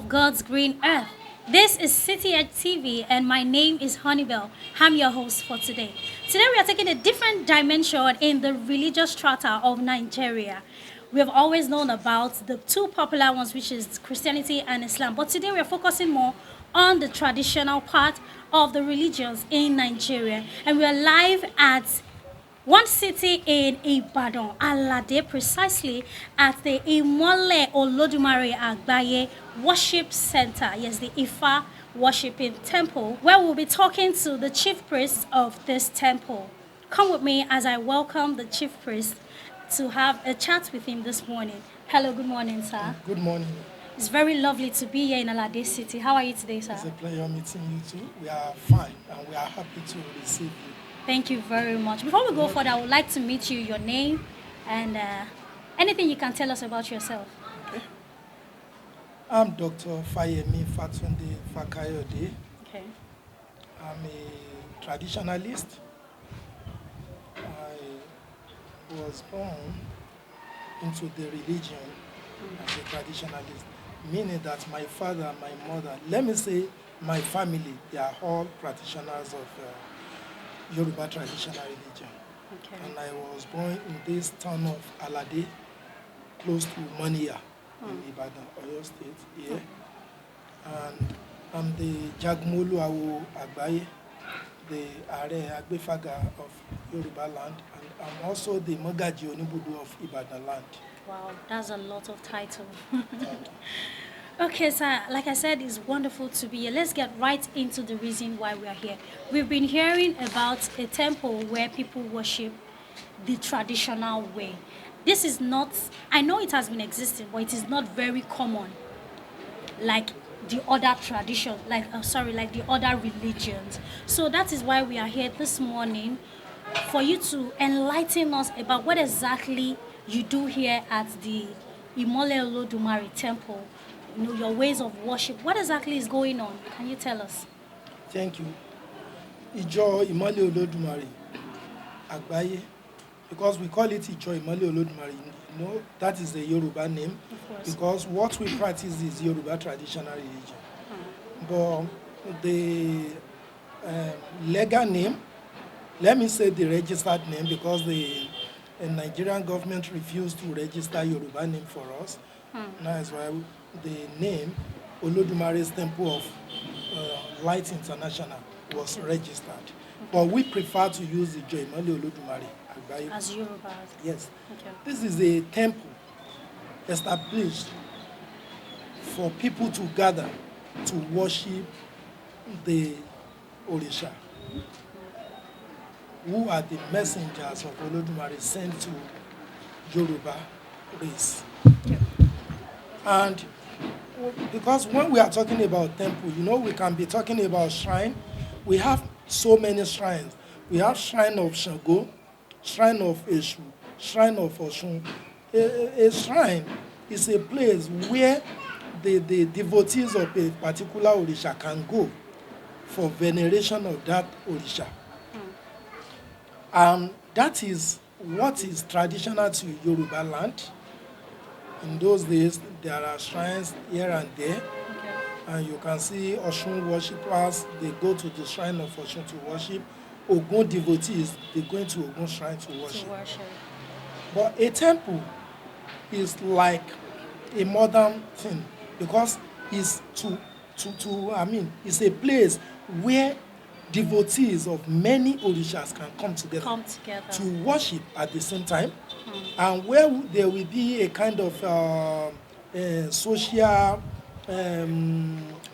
God's green earth. This is City Edge TV, and my name is Honeybell. I'm your host for today. Today, we are taking a different dimension in the religious strata of Nigeria. We have always known about the two popular ones, which is Christianity and Islam. But today, we are focusing more on the traditional part of the religions in Nigeria. And we are live at one city in Ibadan, Alade, precisely at the Imole Olodumare Agbaye Worship Center. Yes, the Ifa Worshiping Temple, where we'll be talking to the chief priest of this temple. Come with me as I welcome the chief priest to have a chat with him this morning. Hello, good morning, sir. Good morning. It's very lovely to be here in Alade City. How are you today, sir? It's a pleasure meeting you too. We are fine and we are happy to receive you. Thank you very much. Before we go further, I would like to meet you, your name, and anything you can tell us about yourself. Okay. I'm Dr. Fayemi Fatunde Fakayode. Okay. I'm a traditionalist. I was born into the religion as a traditionalist, meaning that my father and my mother, let me say my family, they are all practitioners of Yoruba traditional religion. Okay. And I was born in this town of Alade, close to Mania in Ibadan, Oyo State here. And I'm the Jagmolu Awo Agbaye, the Are Agbefaga of Yoruba land, and I'm also the Mogaji Onibudu of Ibadan land. Wow, that's a lot of title. Okay, sir, like I said, it's wonderful to be here. Let's get right into the reason why we are here. We've been hearing about a temple where people worship the traditional way. This is not, I know it has been existing, but it is not very common like the other traditions, like the other religions. So that is why we are here this morning, for you to enlighten us about what exactly you do here at the Imole Olodumare temple. You know, your ways of worship. What exactly is going on? Can you tell us? Thank you. Ijo Imole Olodumare Agbaye, because we call it Ijo Imole Olodumare, you know, that is the Yoruba name, because what we practice is Yoruba traditional religion. But the legal name, let me say the registered name, because the Nigerian government refused to register Yoruba name for us. That's why the name Olodumare's Temple of Light International was registered. But we prefer to use the Joimole Olodumare Agbaye. As Yoruba. Yes. Okay. This is a temple established for people to gather to worship the Orisha, who are the messengers of Olodumare sent to Yoruba race. And because when we are talking about temple, you know, we can be talking about shrine. We have so many shrines. We have shrine of Shango, shrine of Eshu, shrine of Oshun. A shrine is a place where the devotees of a particular Orisha can go for veneration of that Orisha. And that is what is traditional to Yoruba land. In those days, there are shrines here and there. Okay. And you can see Oshun worshippers, they go to the shrine of Oshun to worship. Ogun devotees, they go into Ogun shrine to worship. But a temple is like a modern thing, because it's it's a place where devotees of many orishas can come together to worship at the same time, and where there will be a kind of social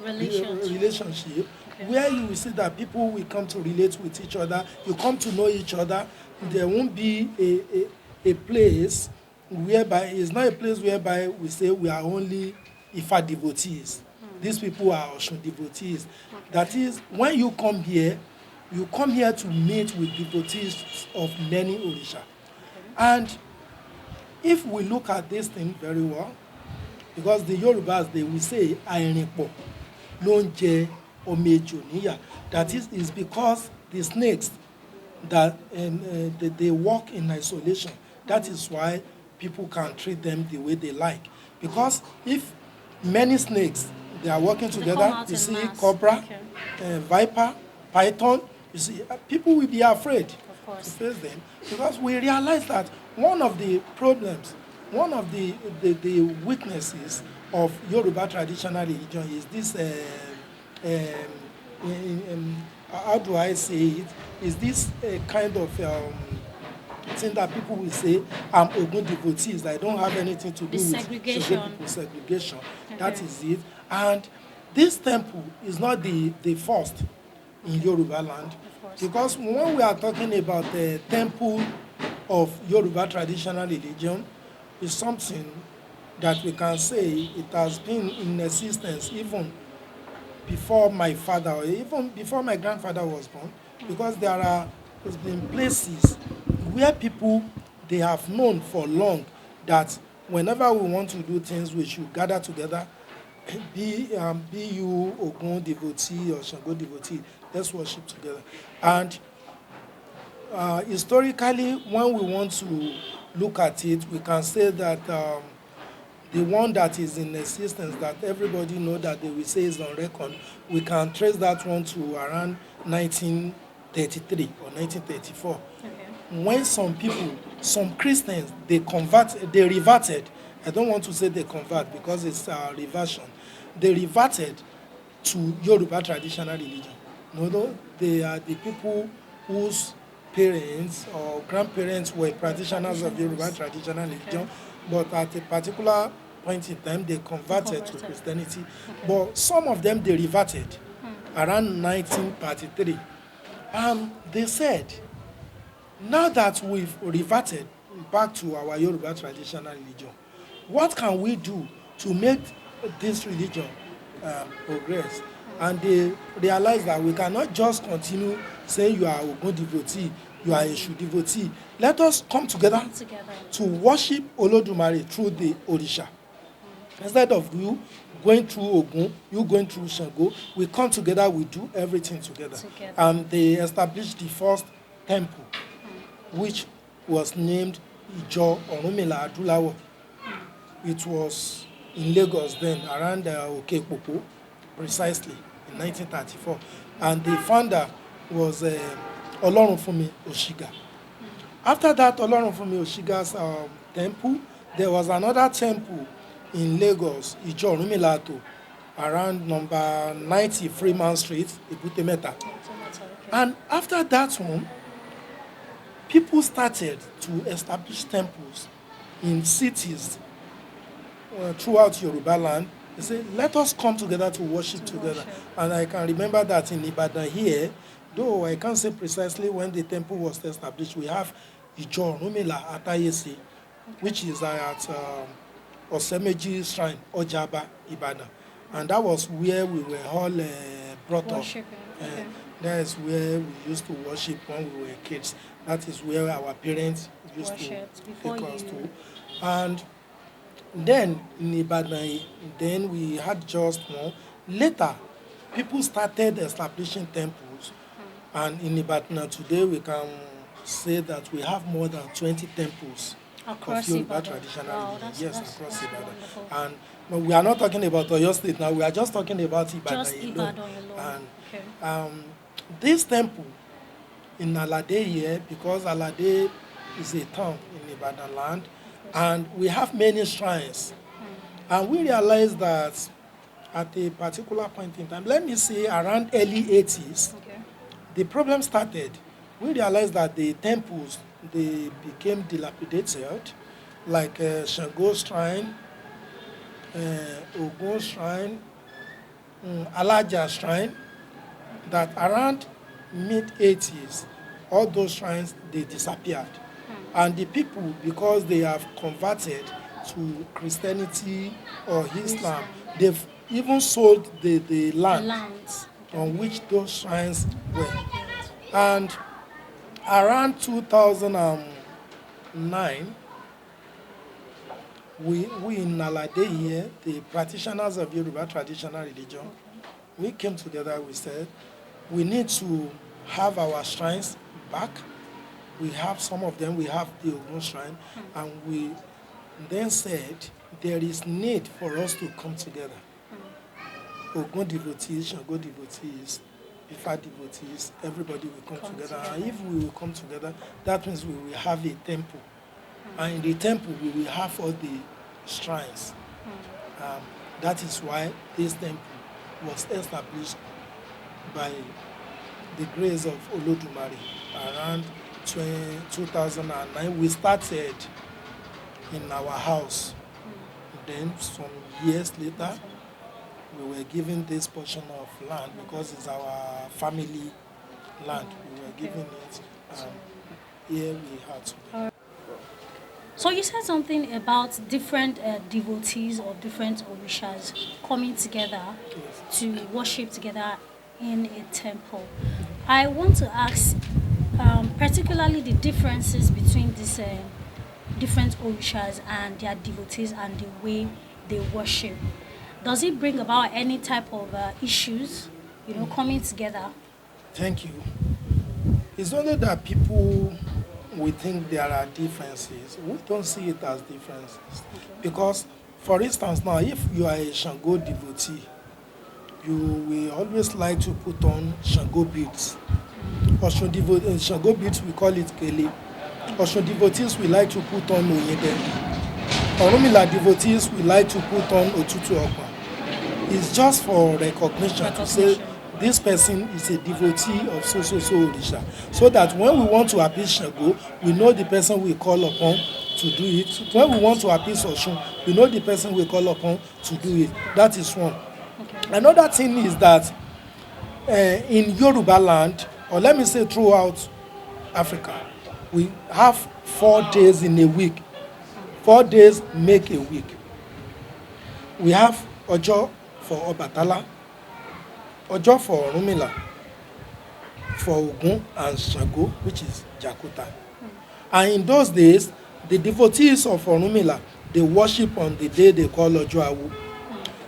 relationship, where you will see that people will come to relate with each other, you come to know each other. There won't be a place whereby, it's not a place whereby we say we are only Ifa devotees. These people are Oshun devotees. That is, when you come here to meet with devotees of many Orisha. And if we look at this thing very well, because the Yorubas, they will say, Airinpo, Lonje, Omejo, Niya. That is because the snakes, that they walk in isolation. That is why people can treat them the way they like. Because if many snakes, They are working They come together. out You in see mass. cobra, Okay. viper, python. You see, people will be afraid Of to course. face them because we realize that one of the problems, one of the weaknesses of Yoruba traditional religion is this, how do I say it, is this kind of thing that people will say, I'm Ogun devotees, I don't have anything to The do with Shogo segregation. people segregation. That Okay. is it. And this temple is not the first in Yoruba land. Of course. Because when we are talking about the temple of Yoruba traditional religion, is something that we can say it has been in existence even before my father or even before my grandfather was born, because there's been places where people, they have known for long that whenever we want to do things we should gather together, be you Ogun devotee or Shango devotee, let's worship together. And historically, when we want to look at it, we can say that the one that is in existence that everybody know that they will say is on record, we can trace that one to around 1933 or 1934, Okay. when some people, some Christians, they reverted. I don't want to say they convert because it's a reversion. They reverted to Yoruba traditional religion. No, no, they are the people whose parents or grandparents were practitioners of Yoruba Practitioners. traditional Okay. religion, but at a particular point in time, they converted to Converted. Christianity. Okay. But some of them, they reverted around 1933. They said, now that we've reverted back to our Yoruba traditional religion, what can we do to make this religion progress? And they realize that we cannot just continue saying you are Ogun devotee, you are Eshu devotee. Let us come together Come together. to worship Olodumare through the Orisha. Instead of you going through Ogun, you going through Shango, we come together, we do everything together. And they established the first temple, which was named Ijo Orunmila Adulawo. It was in Lagos then, around Okepopo, precisely, in 1934. And the founder was Olorunfunmi Oshiga. After that Olorunfunmi Oshiga's temple, there was another temple in Lagos, Ijo Orunmilato, around number 90 Freeman Street, Ebute Meta. And after that one, people started to establish temples in cities throughout Yoruba land. They say, let us come together to worship together. And I can remember that in Ibadan here, though I can't say precisely when the temple was established, we have Ijo Orunmila Atayese, which is at Osemeji Shrine, Ojaba, Ibadan. And that was where we were all brought up. That is where we used to worship when we were kids. That is where our parents used to take us to. And then in Ibadan, then we had just one. Later, people started establishing temples. And in Ibadan today, we can say that we have more than 20 temples across of Yoruba Ibadan. traditional Wow, religion. Yes, across Ibadan. Wonderful. And but we are not talking about Oyo State now. We are just talking about Ibadan Just alone. Ibadan alone. And this temple in Alade here, because Alade is a town in Ibadan land, and we have many shrines. And we realized that at a particular point in time, let me say around early 80s, the problem started. We realized that the temples, they became dilapidated, like Shango Shrine, Ogun Shrine, Alaja Shrine, that around mid-80s, all those shrines, they disappeared. And the people, because they have converted to Christianity or Islam, they've even sold the land on which those shrines were. And around 2009, we in Alade here, the practitioners of Yoruba traditional religion, we came together, we said, we need to have our shrines back. We have some of them, we have the Ogun shrine, and we then said there is need for us to come together Ogun devotees, Shango devotees, Ifa devotees, everybody will come together. And if we will come together, that means we will have a temple. And in the temple, we will have all the shrines. That is why this temple was established by the grace of Olodumare around 2009. We started in our house. Then some years later, we were given this portion of land because it's our family land. We were given it, and here we had to. So you said something about different devotees or different orishas coming together to worship together in a temple. I want to ask particularly the differences between these different orishas and their devotees and the way they worship. Does it bring about any type of issues, coming together? Thank you. It's only that people we think there are differences. We don't see it as differences. Because, for instance, now, if you are a Shango devotee, you will always like to put on Shango beads. Or Shango beads, we call it Kele. Or devotees, we like to put on Oyede. Orumila devotees, we like to put on Otutu Okwa. It's just for recognition to say, this person is a devotee of so Orisha. So that when we want to appease Shango, we know the person we call upon to do it. When we want to appease Oshun, we know the person we call upon to do it. That is one. Another thing is that in Yoruba land, or let me say throughout Africa, we have 4 days in a week. 4 days make a week. We have Ojo for Obatala, Ojo for Orunmila, for Ogun and Shango, which is Jakuta. And in those days, the devotees of Orunmila, they worship on the day they call Ojo Awu.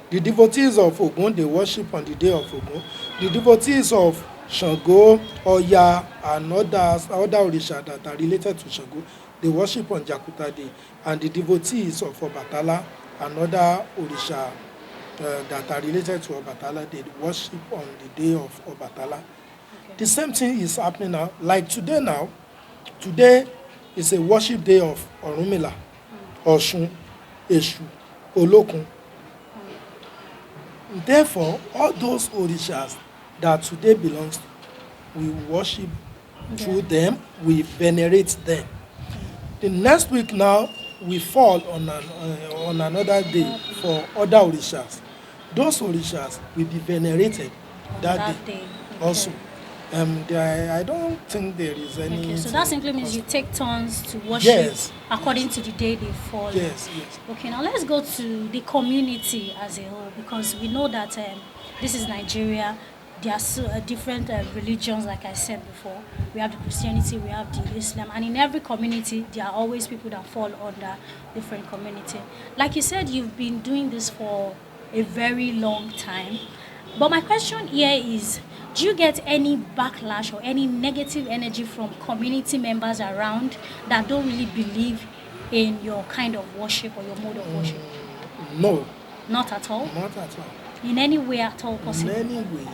The devotees of Ogun, they worship on the day of Ogun. The devotees of Shango, Oya, and other Orisha that are related to Shango, they worship on Jakuta Day. And the devotees of Obatala and other Orisha that are related to Obatala, they worship on the day of Obatala. Okay. The same thing is happening now. Like today now, today is a worship day of Orunmila, Oshun, Eshu, Olokun. Therefore, all those Orishas that today belongs to, we worship through them, we venerate them. The next week now, we fall on another day for other Orishas. Those Orishas will be venerated that day. Okay. Also. I don't think there is any... Okay, so that simply means you take turns to worship according to the day they fall. Yes. Okay, now let's go to the community as a whole, because we know that this is Nigeria. There are different religions, like I said before. We have the Christianity, we have the Islam, and in every community, there are always people that fall under different community. Like you said, you've been doing this for a very long time. But my question here is, do you get any backlash or any negative energy from community members around that don't really believe in your kind of worship or your mode of worship? No. Not at all? Not at all. In any way at all possible? In any way.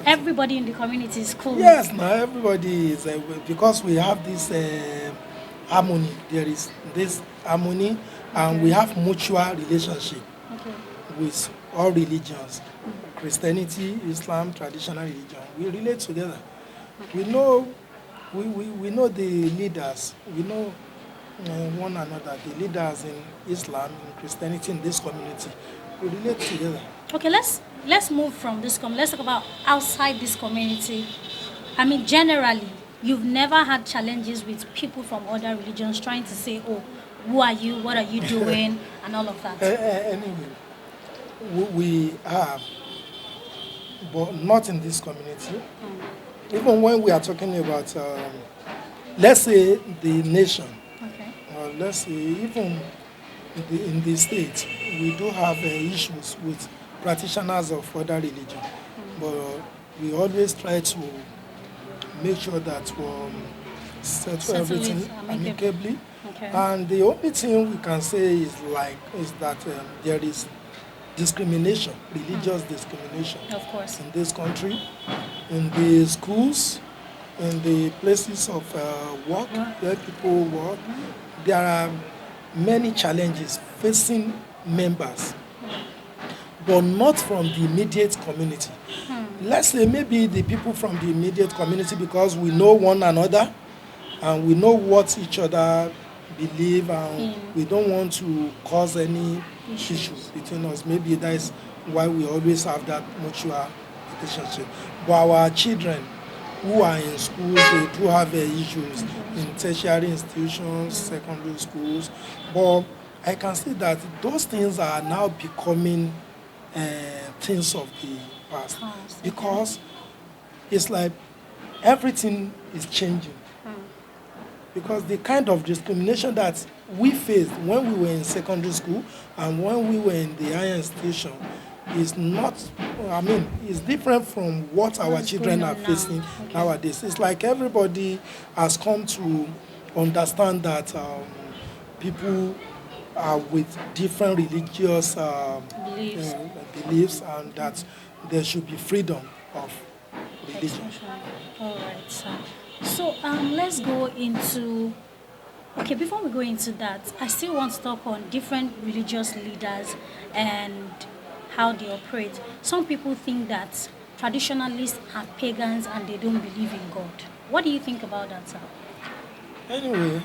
Everybody in the community is cool? Yes, now everybody is, because we have this harmony. There is this harmony, and we have mutual relationship with all religions. Christianity, Islam, traditional religion. We relate together. We know the leaders. We know one another. The leaders in Islam, in Christianity, in this community. We relate together. Okay, let's move from this community. Let's talk about outside this community. I mean, generally, you've never had challenges with people from other religions trying to say, "Oh, who are you? What are you doing?" and all of that. Anyway, we have. But not in this community. Even when we are talking about, let's say, the nation, or let's say even in the state, we do have issues with practitioners of other religion. But we always try to make sure that we settle everything amicably. Okay. And the only thing we can say is that there is discrimination, religious discrimination Of course. in this country, in the schools, in the places of work Work. where people work. There are many challenges facing members, but not from the immediate community. Let's say maybe the people from the immediate community, because we know one another and we know what each other believe, and In we don't want to cause any issues. issues between us. Maybe that is why we always have that mutual relationship. But our children who are in schools, they do have issues in tertiary institutions, secondary schools. But I can see that those things are now becoming things of the past, Past, okay. because it's like everything is changing. Because the kind of discrimination that we faced when we were in secondary school and when we were in the higher institution is not, I mean, it's different from what our What's children going are on now? facing Okay. nowadays. It's like everybody has come to understand that people are with different religious Beliefs. beliefs, and that there should be freedom of religion. Expression. All right, sir. So let's go into. Okay, before we go into that, I still want to talk on different religious leaders and how they operate. Some people think that traditionalists are pagans and they don't believe in God. What do you think about that, sir? Anyway,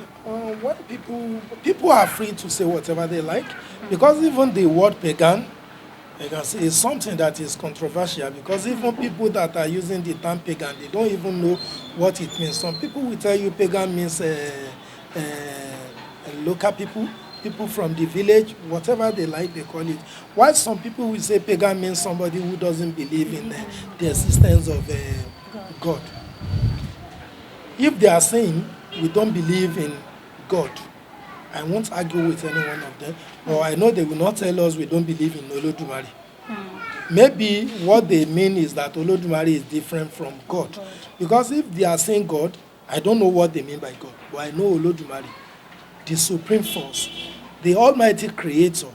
when people are free to say whatever they like, because even the word pagan, I can say, is something that is controversial, because even people that are using the term pagan, they don't even know what it means. Some people will tell you pagan means local people, people from the village, whatever they like, they call it. While some people will say pagan means somebody who doesn't believe in the existence of God. If they are saying we don't believe in God, I won't argue with any one of them, or I know they will not tell us we don't believe in Olodumare. Maybe what they mean is that Olodumare is different from God. Because if they are saying God, I don't know what they mean by God, but I know Olodumare, the supreme force, the almighty creator,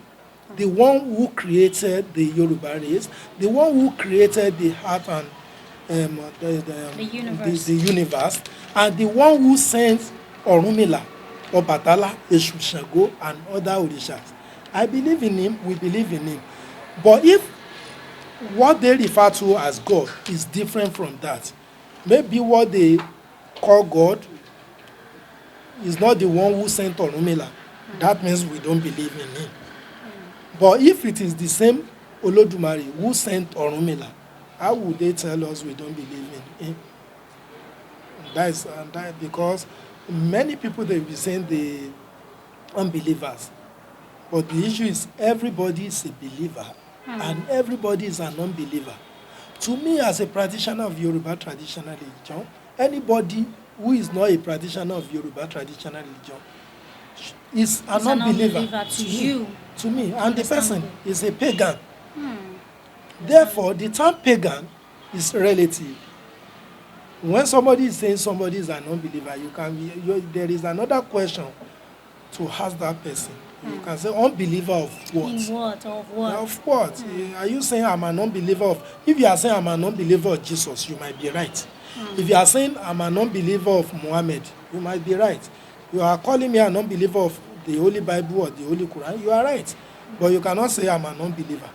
the one who created the Yoruba race, the one who created the heart and The universe. the universe, and the one who sent Orunmila, Obatala, Eshu Shango, and other Orishas. I believe in him, we believe in him. But if what they refer to as God is different from that, maybe what they call God is not the one who sent Orunmila, that means we don't believe in him. But if it is the same Olodumare who sent Orunmila, how would they tell us we don't believe in him? That because many people, they will be saying the unbelievers. But the issue is everybody is a believer and everybody is an unbeliever. To me, as a practitioner of Yoruba traditional religion, anybody who is not a practitioner of Yoruba traditional religion is an It's an unbeliever unbeliever to me. you. To me, and the person Understandable. is a pagan. Therefore, the term pagan is relative. When somebody is saying somebody is an unbeliever, there is another question to ask that person. You can say unbeliever of what? In what? Of what? Of what? Are you saying I'm an unbeliever of? If you are saying I'm an unbeliever of Jesus, you might be right. If you are saying I'm an unbeliever of Muhammad, you might be right. You are calling me an unbeliever of the Holy Bible or the Holy Quran, you are right. But you cannot say I'm an unbeliever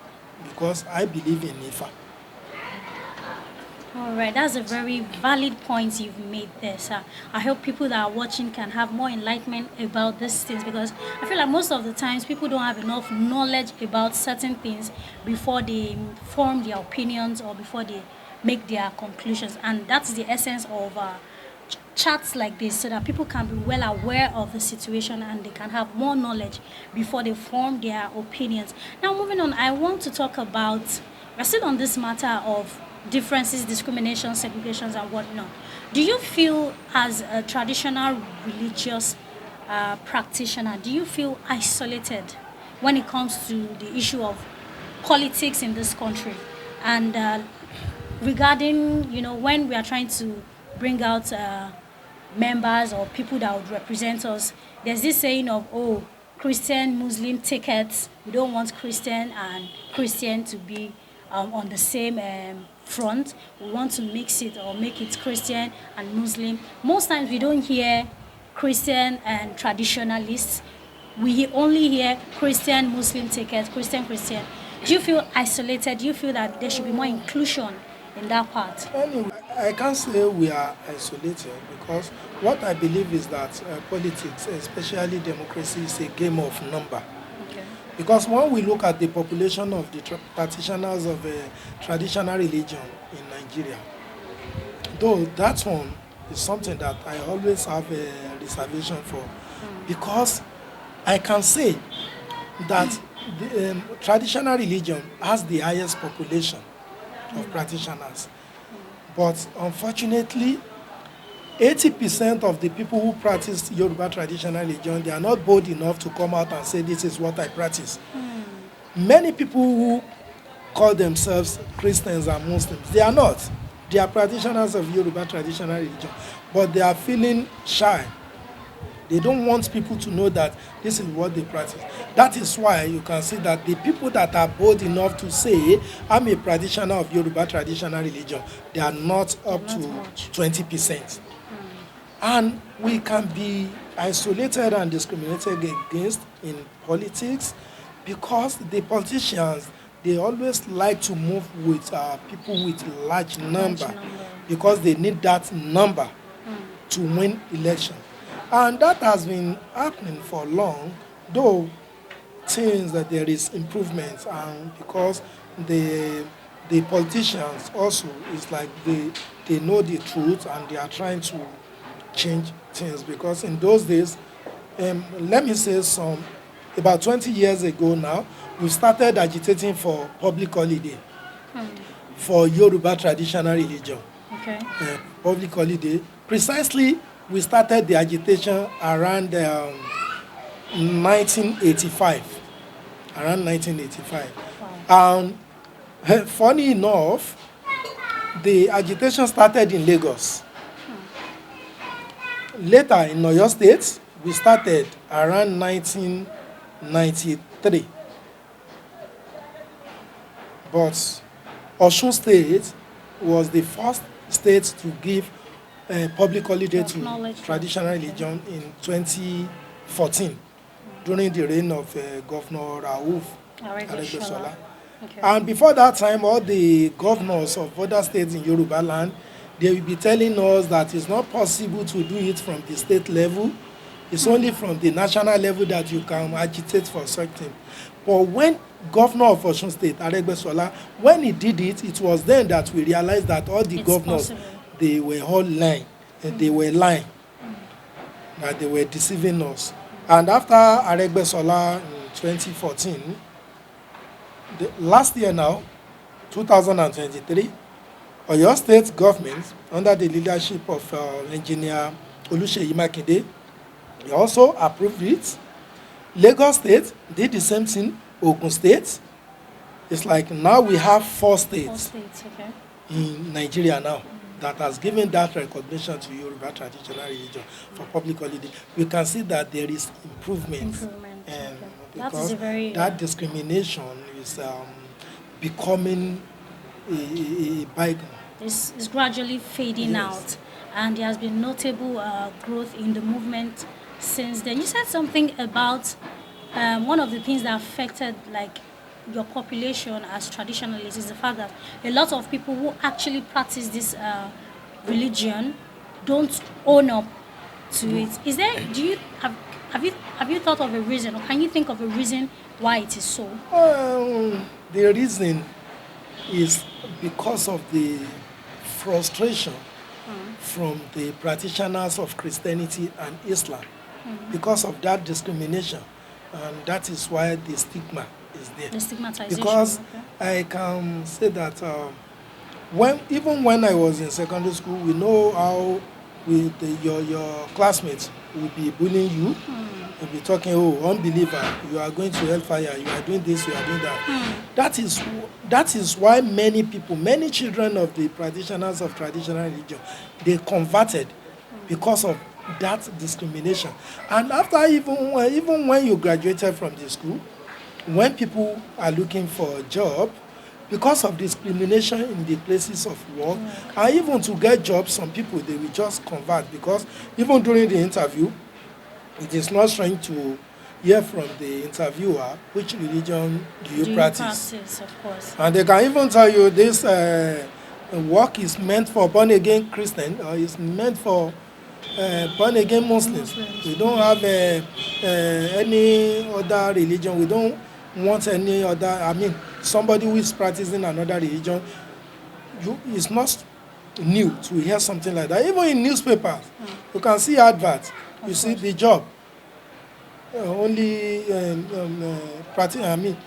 because I believe in Ifa. All right, that's a very valid point you've made there, sir. I hope people that are watching can have more enlightenment about these things, because I feel like most of the times people don't have enough knowledge about certain things before they form their opinions or before they make their conclusions. And that's the essence of chats like this, so that people can be well aware of the situation and they can have more knowledge before they form their opinions. Now, moving on, I want to talk about, we're still on this matter of differences, discrimination, segregations, and whatnot. Do you feel, as a traditional religious practitioner, do you feel isolated when it comes to the issue of politics in this country? And regarding, when we are trying to bring out members or people that would represent us, there's this saying of, oh, Christian Muslim tickets. We don't want Christian and Christian to be on the same front. We want to mix it or make it Christian and Muslim. Most times we don't hear Christian and traditionalists. We only hear Christian Muslim tickets, Christian Christian. Do you feel isolated? Do you feel that there should be more inclusion in that part? Anyway, I can't say we are isolated because what I believe is that politics, especially democracy, is a game of number. Okay. Because when we look at the population of the practitioners of traditional religion in Nigeria, though that one is something that I always have a reservation for, because I can say that the traditional religion has the highest population of practitioners. But unfortunately, 80% of the people who practice Yoruba traditional religion, they are not bold enough to come out and say, this is what I practice. Many people who call themselves Christians and Muslims, they are not. They are practitioners of Yoruba traditional religion, but they are feeling shy. They don't want people to know that this is what they practice. That is why you can see that the people that are bold enough to say, I'm a practitioner of Yoruba traditional religion, they are not up to 20%. And we can be isolated and discriminated against in politics because the politicians, they always like to move with people with large number because they need that number to win election. And that has been happening for long, though things that there is improvement, and because the politicians also is like they know the truth and they are trying to change things. Because in those days, let me say about 20 years ago now, we started agitating for public holiday for Yoruba traditional religion. Okay. Public holiday. Precisely, we started the agitation around 1985. Around 1985. Wow. And funny enough, the agitation started in Lagos. Later in Oyo State, we started around 1993. But Osun State was the first state to give public holiday to traditional religion in 2014 during the reign of Governor Rauf Aregbesola. Okay. And before that time, all the governors of other states in Yoruba land, they will be telling us that it's not possible to do it from the state level. It's only from the national level that you can agitate for something. But when Governor of Osun State, Aregbesola, when he did it, it was then that we realized that all the governors, they were all lying. They were lying. That they were deceiving us. And after Aregbesola in 2014, last year now, 2023, Oyo State government, under the leadership of Engineer Oluseyi Makinde, they also approved it. Lagos State did the same thing. Ogun State. It's like now we have four states Okay. in Nigeria now that has given that recognition to Yoruba traditional religion for public holiday. We can see that there is improvement. And because that discrimination is becoming a bygone. It's gradually fading out, and there has been notable growth in the movement since then. You said something about one of the things that affected like your population as traditionalists is the fact that a lot of people who actually practice this religion don't own up to it. Is there? Do you have you thought of a reason, or can you think of a reason why it is so? The reason is because of the frustration from the practitioners of Christianity and Islam, because of that discrimination, and that is why the stigma is there. The stigmatization. Because I can say that even when I was in secondary school, we know how your classmates will be bullying you. Will be talking, oh, unbeliever, you are going to hellfire, you are doing this, you are doing that. That is why many people, many children of the practitioners of traditional religion, they converted because of that discrimination. And after even when you graduated from the school, when people are looking for a job, because of discrimination in the places of work, and even to get jobs, some people they will just convert, because even during the interview, it is not strange to hear from the interviewer which religion do you practice. Of course. And they can even tell you this work is meant for born again Christian, or is meant for born again Muslims. Muslims. We don't have any other religion. We don't want any other. I mean, somebody who is practicing another religion, it's not new to hear something like that. Even in newspapers, you can see adverts. You see the job. Only I mean,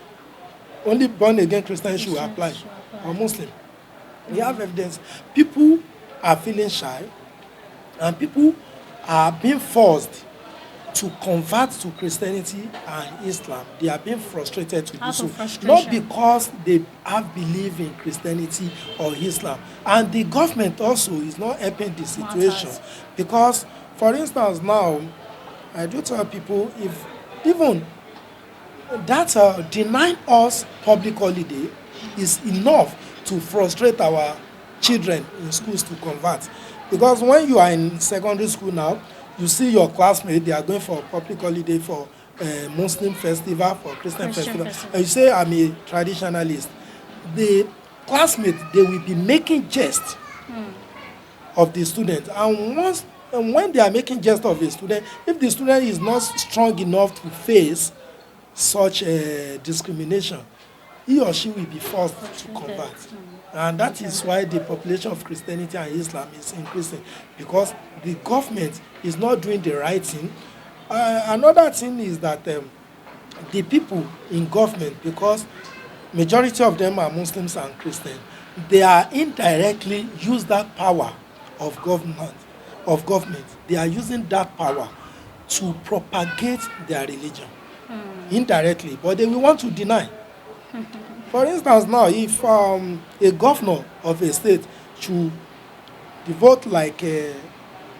only born again Christians should apply, or Muslim. We have evidence. People are feeling shy, and people are being forced to convert to Christianity and Islam. They are being frustrated to do so, not because they have belief in Christianity or Islam. And the government also is not helping the situation, because, for instance, now I do tell people, if even that denying us public holiday is enough to frustrate our children in schools to convert. Because when you are in secondary school now, you see your classmates, they are going for public holiday, for Muslim festival, for Christian festival. And you say, I'm a traditionalist. The classmates, they will be making jest of the student. And when they are making jest of a student, if the student is not strong enough to face such discrimination, he or she will be forced to convert. And that is why the population of Christianity and Islam is increasing, because the government is not doing the right thing. Another thing is that the people in government, because majority of them are Muslims and Christians, they are indirectly use that power of government. They are using that power to propagate their religion indirectly, but they will want to deny. For instance, now, if a governor of a state should devote like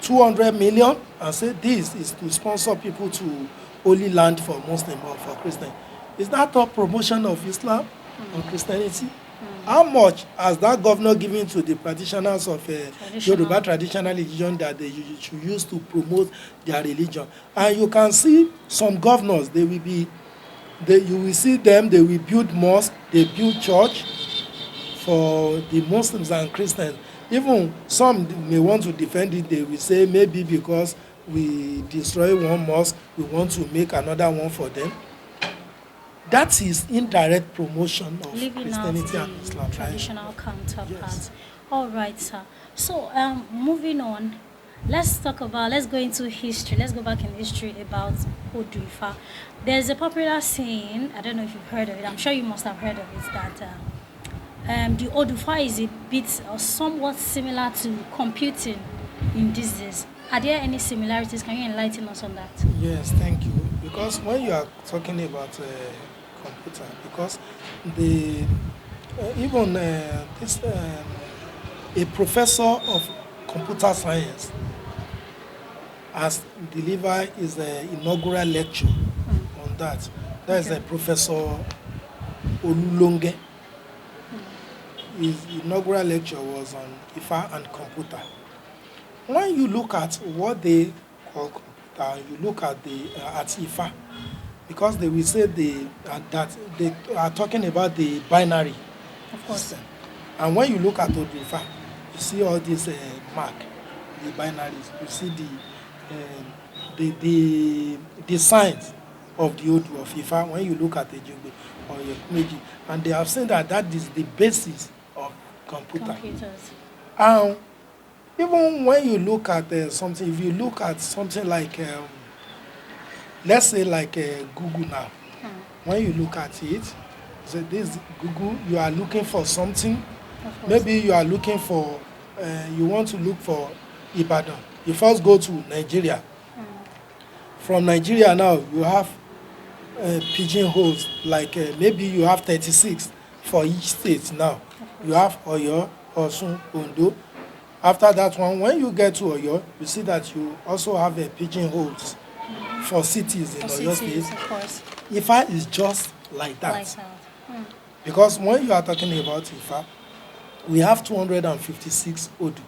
200 million and say this is to sponsor people to Holy Land for Muslim or for Christian, is that a promotion of Islam or Christianity? How much has that governor given to the practitioners of Yoruba traditional religion that they should use to promote their religion? And you can see some governors, you will see them, they will build mosque, they build church for the Muslims and Christians. Even some may want to defend it, they will say maybe because we destroy one mosque, we want to make another one for them. That is indirect promotion of Christianity and Islam. Traditional counterparts. Yes. All right, sir. So, moving on, let's go into history. Let's go back in history about Oduifa. There's a popular saying, I don't know if you've heard of it, I'm sure you must have heard of it, that the Oduifa is a bit or somewhat similar to computing in these days. Are there any similarities? Can you enlighten us on that? Yes, thank you. Because when you are talking about computer, because a professor of computer science has delivered his inaugural lecture on that. That is Professor Olulonge. His inaugural lecture was on Ifa and computer. When you look at what they call computer, you look at at Ifa, because they will say that they are talking about the binary system. And when you look at Oduifa, you see all these mark, the binaries. You see the signs of the Odu of Ifa when you look at the Ejigbe or Yekumeji. And they have said that is the basis of computers. And even when you look at something, if you look at something like let's say like Google now, when you look at it, so this Google, you are looking for something. Maybe you are looking for, you want to look for Ibadan. You first go to Nigeria. From Nigeria now, you have pigeonholes, like maybe you have 36 for each state now. You have Oyo, Osun, Ondo, After that one, when you get to Oyo, you see that you also have a pigeonholes for cities in For Oyo cities, State. of course, Ifa is just like like that. that. Because when you are talking about Ifa, we have 256 Odu,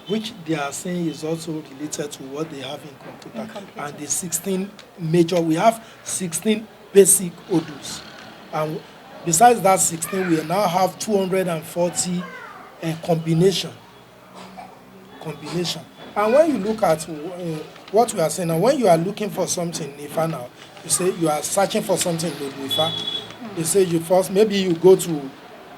which they are saying is also related to what they have in In computer. And the computers. 16 major, we have 16 basic Odus. And besides that 16, we now have 240 combination. Combination. And when you look at what we are saying now, when you are looking for something in Ifa now, you say you are searching for something in Ifa, you say you first, maybe you go to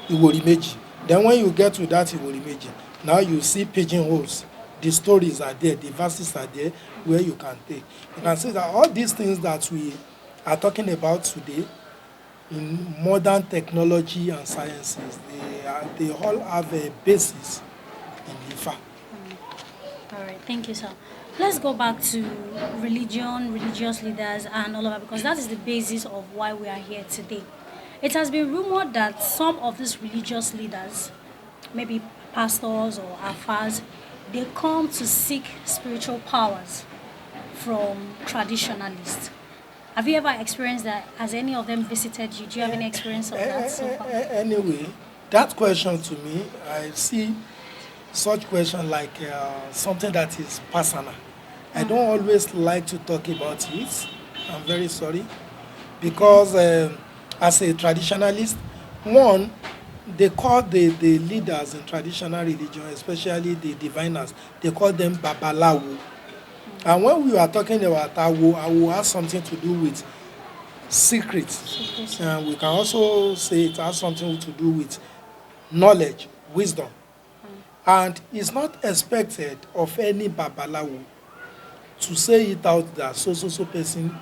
Iworimeji. Then when you get to that Iworimeji, now you see pigeonholes. The stories are there, the verses are there where you can take. You can see that all these things that we are talking about today in modern technology and sciences, they all have a basis in Ifa. All right, thank you, sir. Let's go back to religion, religious leaders, and all of that because that is the basis of why we are here today. It has been rumored that some of these religious leaders, maybe pastors or afars, they come to seek spiritual powers from traditionalists. Have you ever experienced that? Has any of them visited you? Do you have any experience of that so far? Anyway, that question to me, I see such question like something that is personal. I don't always like to talk about it. I'm very sorry because as a traditionalist, one, they call the leaders in traditional religion, especially the diviners, they call them babalawo. And when we are talking about awo has something to do with secrets. Secrecy. And we can also say it has something to do with knowledge, wisdom. And it's not expected of any babalawo to say it out that so person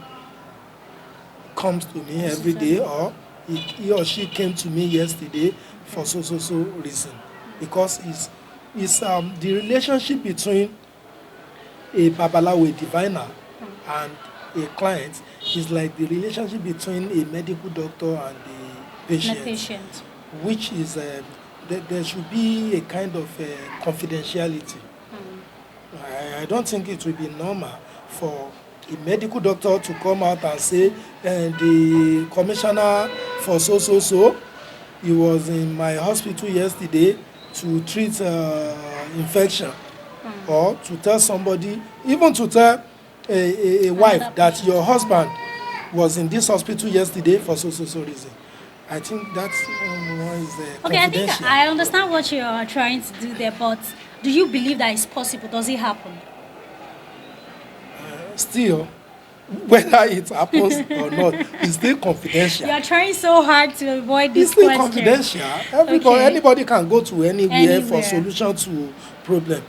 comes to me every day, or he or she came to me yesterday for so reason. Because it's the relationship between a babalawo, a diviner, and a client is like the relationship between a medical doctor and the The patient, patient. which is there should be a kind of confidentiality. I don't think it will be normal for a medical doctor to come out and say, the commissioner for he was in my hospital yesterday to treat infection, or to tell somebody, even to tell a wife Another that patient. your husband was in this hospital yesterday for so reason. I think that's one is Okay, I think confidential. I understand what you are trying to do there, but do you believe that it's possible? Does it happen? Still, whether it happens or not, it's still confidential. You are trying so hard to avoid It's this still question. confidential. Okay. Anybody can go to anywhere for Anywhere. solution to problem.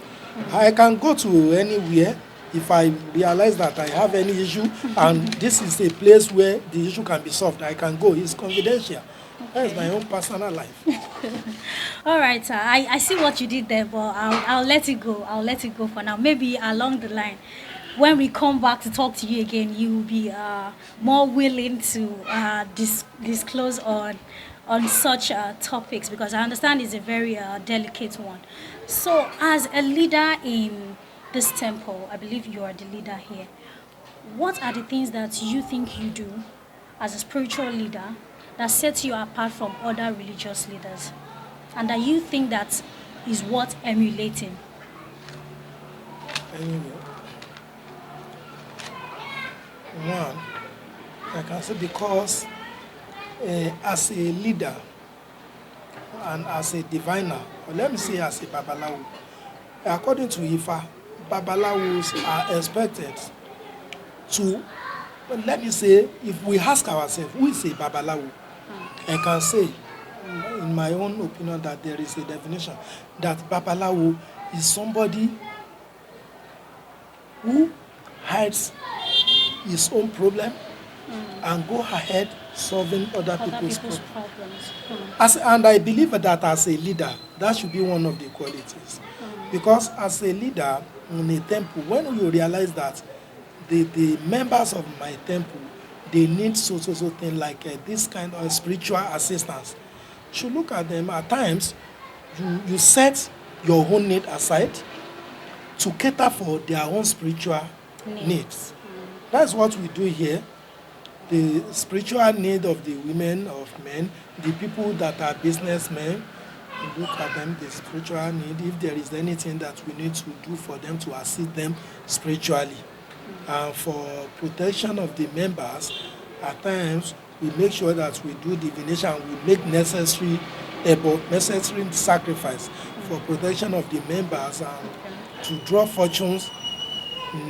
I can go to anywhere if I realize that I have any issue and this is a place where the issue can be solved. I can go. It's confidential. That is my own personal life. All right, sir. I see what you did there, but I'll let it go. I'll let it go for now. Maybe along the line, when we come back to talk to you again, you will be more willing to disclose on such topics because I understand it's a very delicate one. So, as a leader in this temple, I believe you are the leader here. What are the things that you think you do as a spiritual leader that sets you apart from other religious leaders and that you think that is worth emulating? Anyway, one, I can say because as a leader and as a diviner, or let me say as a babalawo, according to Ifa, babalawos are expected to, well, let me say, if we ask ourselves, who is a babalawo? I can say, in my own opinion, that there is a definition that babalawo is somebody who hides his own problem and go ahead solving other people's problems. Problems. And I believe that as a leader, that should be one of the qualities. Because as a leader in a temple, when you realize that the members of my temple, they need so thing like this kind of spiritual assistance, you should look at them. At times, you set your own need aside to cater for their own spiritual needs. That's what we do here. The spiritual need of the women, of men, the people that are businessmen, we look at them, the spiritual need, if there is anything that we need to do for them to assist them spiritually. For protection of the members, at times we make sure that we do divination, we make necessary effort, necessary sacrifice for protection of the members and to draw fortunes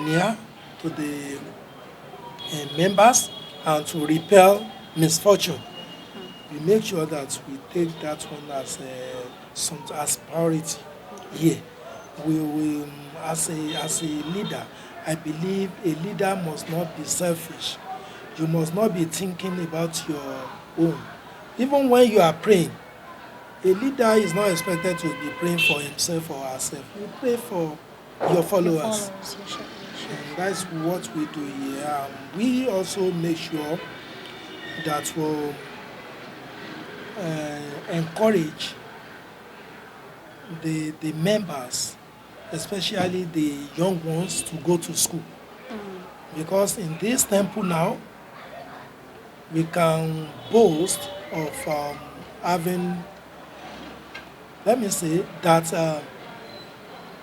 near to the members and to repel misfortune. We make sure that we take that one as priority here. We as a leader, I believe a leader must not be selfish. You must not be thinking about your own. Even when you are praying, a leader is not expected to be praying for himself or herself. You pray for your followers. And that's what we do here. We also make sure that we'll encourage the members, especially the young ones, to go to school. Because in this temple now, we can boast of having, let me say, that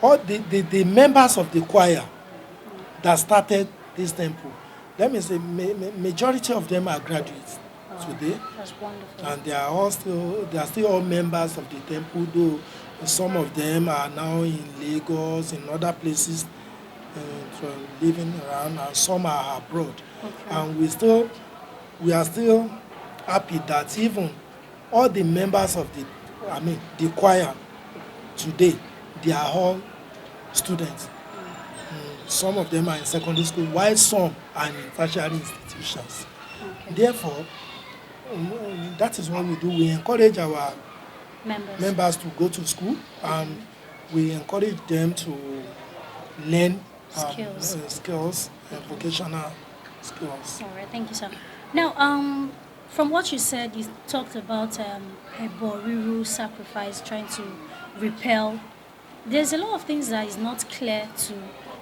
all the members of the choir that started this temple, let me say, majority of them are graduates today. That's wonderful. And they are still all members of the temple, though some of them are now in Lagos, in other places, living around, and some are abroad. And we are still happy that even all the members of the choir today, they are all students. Some of them are in secondary school, while some are in tertiary institutions. Therefore, that is what we do. We encourage our members to go to school, and we encourage them to learn skills vocational skills. All right, thank you, sir. Now, from what you said, you talked about a Boriru sacrifice trying to repel. There's a lot of things that is not clear to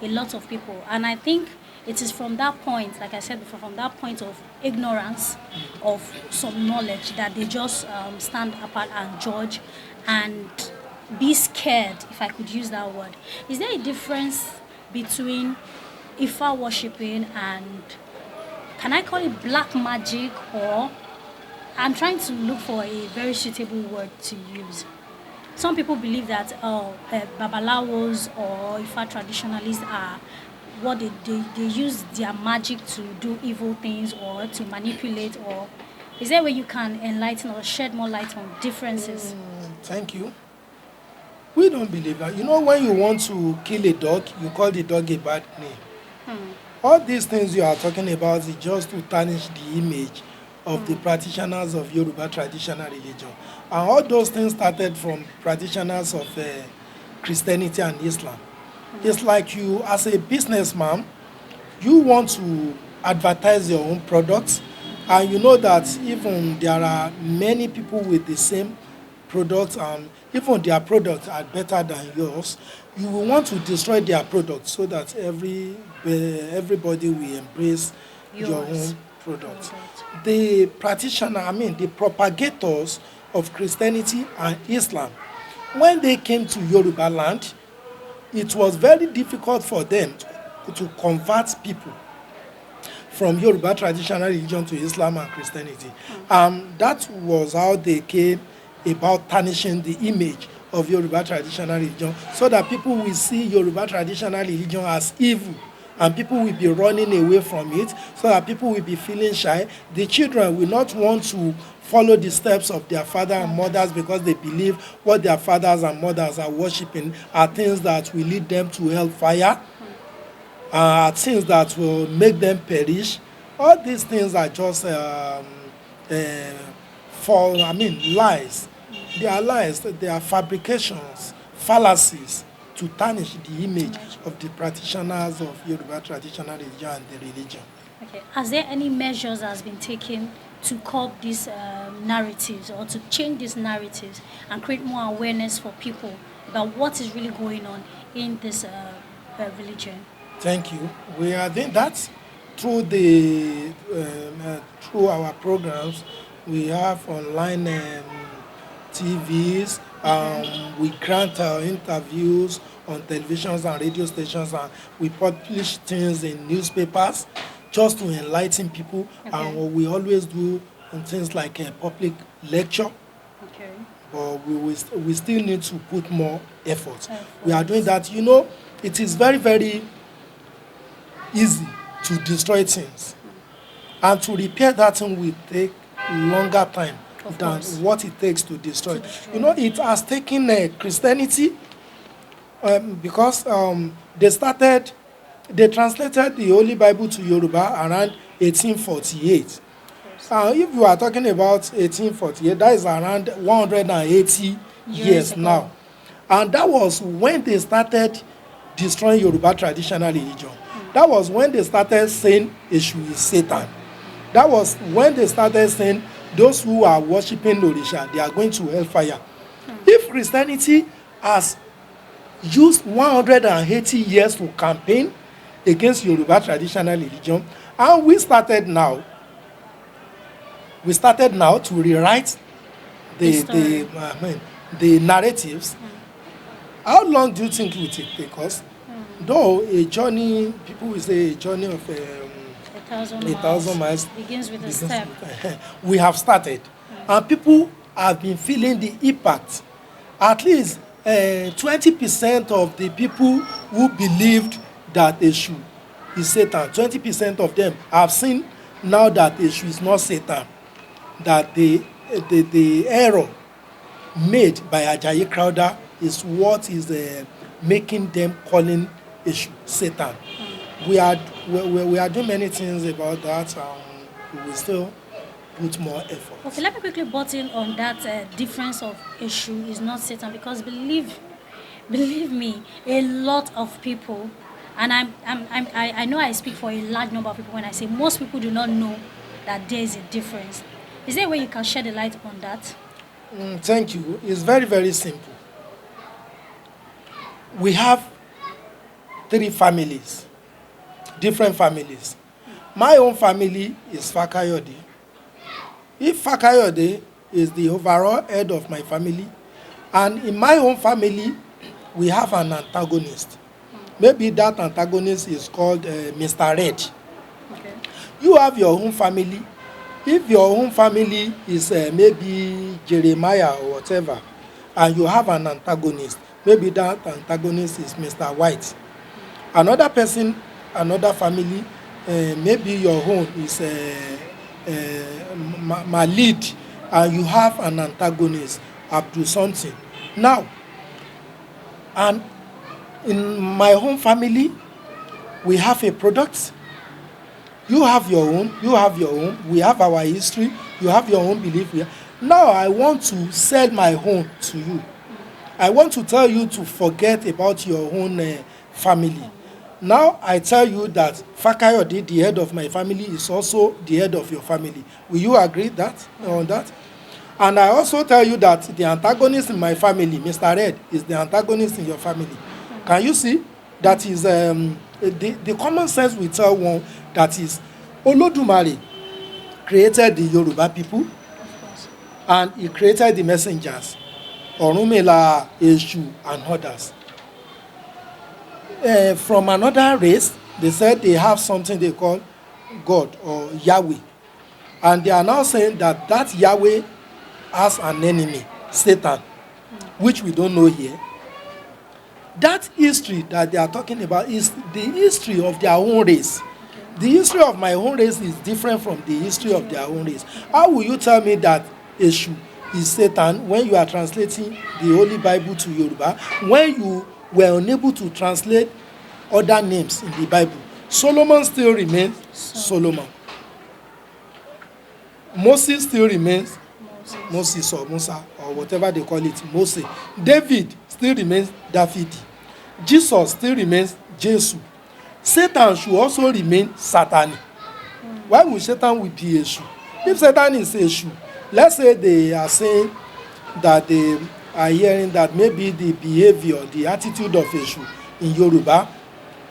a lot of people, and I think it is from that point, like I said before, from that point of ignorance of some knowledge that they just stand apart and judge and be scared, if I could use that word. Is there a difference between Ifa worshipping and, can I call it black magic, or I'm trying to look for a very suitable word to use? Some people believe that Babalawos or Ifa traditionalists are what they use their magic to do evil things or to manipulate, or is there a way you can enlighten or shed more light on differences? Thank you. We don't believe that. You know, when you want to kill a dog, you call the dog a bad name. All these things you are talking about is just to tarnish the image of the practitioners of Yoruba traditional religion. And all those things started from practitioners of Christianity and Islam. It's like you, as a businessman, you want to advertise your own products, and you know that even there are many people with the same products, and even their products are better than yours. You will want to destroy their products so that everybody will embrace your own products. The the propagators of Christianity and Islam, when they came to Yoruba land, it was very difficult for them to convert people from Yoruba traditional religion to Islam and Christianity. That was how they came about tarnishing the image of Yoruba traditional religion, so that people will see Yoruba traditional religion as evil, and people will be running away from it, so that people will be feeling shy. The children will not want to follow the steps of their fathers and mothers, because they believe what their fathers and mothers are worshipping are things that will lead them to hellfire, things that will make them perish. All these things are just lies. They are lies. They are fabrications, fallacies to tarnish the image of the practitioners of Yoruba traditional religion and the religion. Okay. Has there any measures that has been taken to curb these narratives, or to change these narratives and create more awareness for people about what is really going on in this religion. Thank you. We are doing that through the through our programs. We have online TVs. We grant interviews on televisions and radio stations, and we publish things in newspapers just to enlighten people. Okay. And what we always do on things like a public lecture, Okay. but we still need to put more effort. Efforts. We are doing that. You know, it is very, very easy to destroy things, and to repair that thing will take longer time Of than course. what it takes to destroy. To destroy. You know, it has taken Christianity because they translated the Holy Bible to Yoruba around 1848. If you are talking about 1848, that is around 180 years ago. now. And that was when they started destroying Yoruba traditional religion. That was when they started saying Eshu is Satan. That was when they started saying those who are worshipping Orisha, they are going to hellfire. If Christianity has used 180 years to campaign against Yoruba traditional religion, and we started now to rewrite the narratives. How long do you think it will take us? Though a journey, people will say a journey of A 1,000 miles begins with a begins step. we have started, and people have been feeling the impact. At least 20% of the people who believed that Eshu is Satan, 20% of them have seen now that Eshu is not Satan, that the error made by Ajayi Crowther is what is making them calling Eshu Satan. We are doing many things about that, and we will still put more effort. Okay, let me quickly butt in on that difference of issue is not Satan, because believe me, a lot of people, and I know I speak for a large number of people when I say most people do not know that there is a difference. Is there a way you can shed a light on that? Thank you. It's very, very simple. We have 3 families, different families. My own family is Fakayode. If Fakayode is the overall head of my family, and in my own family, we have an antagonist. Maybe that antagonist is called Mr. Red. Okay. You have your own family. If your own family is maybe Jeremiah or whatever, and you have an antagonist, maybe that antagonist is Mr. White. Another person, another family, maybe your own is Malid, and you have an antagonist, Abdul something. Now, and in my home family, we have a product. You have your own, we have our history, you have your own belief. Now I want to sell my own to you. I want to tell you to forget about your own family. Now I tell you that Fakayode, the head of my family, is also the head of your family. Will you agree on that? And I also tell you that the antagonist in my family, Mr. Red, is the antagonist in your family. Can you see? That is the common sense will tell one that is Olodumare created the Yoruba people, Of course. and he created the messengers, Orunmila, Eshu, and others. From another race, they said they have something they call God or Yahweh. And they are now saying that that Yahweh has an enemy, Satan, which we don't know here. That history that they are talking about is the history of their own race. The history of my own race is different from the history of their own race. How will you tell me that Eshu is Satan when you are translating the Holy Bible to Yoruba, when you were unable to translate other names in the Bible? Solomon still remains Solomon. Moses still remains Moses or Musa or whatever they call it, Moses. David still remains David. Jesus still remains Jesus. Satan should also remain Satan. Why would Satan be Eshu? If Satan is Eshu, let's say they are saying that are hearing that maybe the behavior, the attitude of Eshu in Yoruba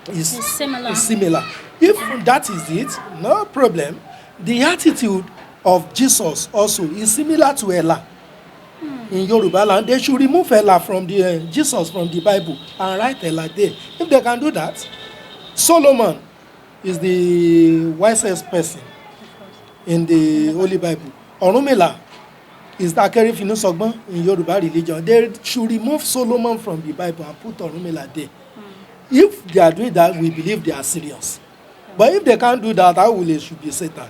It's similar. is similar. If that is it, no problem. The attitude of Jesus also is similar to Ella in Yoruba land. They should remove Ella from the Jesus from the Bible and write Ella there. If they can do that, Solomon is the wisest person in the Holy Bible. Orunmila is Takeri Finusogbon in Yoruba religion. They should remove Solomon from the Bible and put Orunmila there. If they are doing that, we believe they are serious. But if they can't do that, how will it should be Satan?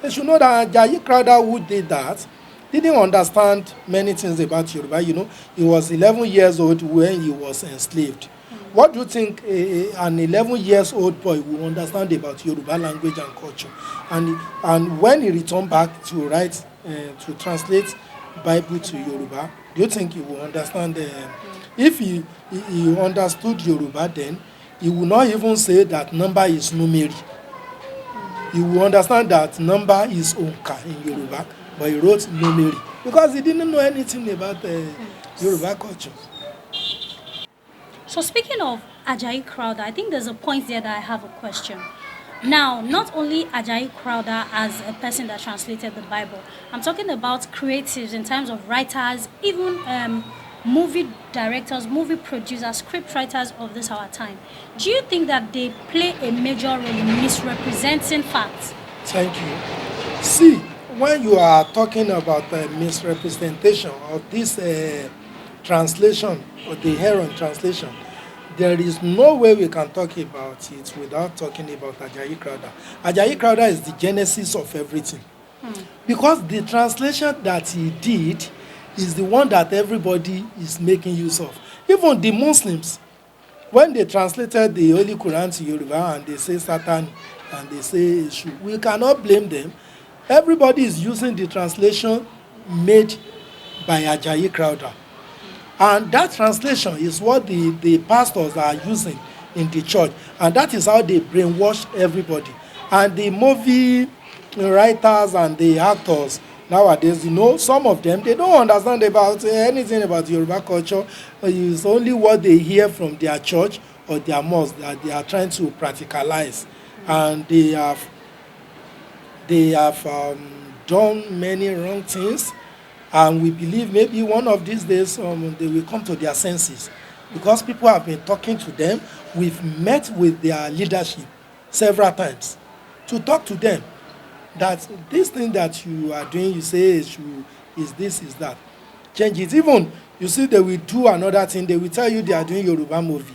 They should know that Ajayi Crowther, who did that, didn't understand many things about Yoruba. You know, he was 11 years old when he was enslaved. What do you think an 11 years old boy will understand about Yoruba language and culture? And when he returned back to write, to translate Bible to Yoruba, do you think he will understand? If he understood Yoruba, then he will not even say that number is numeri. He will understand that number is onka in Yoruba, but he wrote numeri because he didn't know anything about Yoruba culture. So speaking of Ajayi Crowther, I think there's a point there that I have a question. Now, not only Ajayi Crowther as a person that translated the Bible, I'm talking about creatives in terms of writers, even movie directors, movie producers, script writers of this our time. Do you think that they play a major role in misrepresenting facts? Thank you. See, when you are talking about misrepresentation of this translation or the error in translation, there is no way we can talk about it without talking about Ajayi Crowther. Ajayi Crowther is the genesis of everything. Because the translation that he did is the one that everybody is making use of. Even the Muslims, when they translated the Holy Quran to Yoruba and they say Satan and they say Eshu, we cannot blame them. Everybody is using the translation made by Ajayi Crowther. And that translation is what the pastors are using in the church. And that is how they brainwash everybody. And the movie writers and the actors nowadays, you know, some of them, they don't understand about anything about Yoruba culture. It's only what they hear from their church or their mosque that they are trying to practicalize. And they have done many wrong things. And we believe maybe one of these days they will come to their senses. Because people have been talking to them. We've met with their leadership several times to talk to them that this thing that you are doing, you say is this, is that. Change it. Even, you see, they will do another thing. They will tell you they are doing Yoruba movie.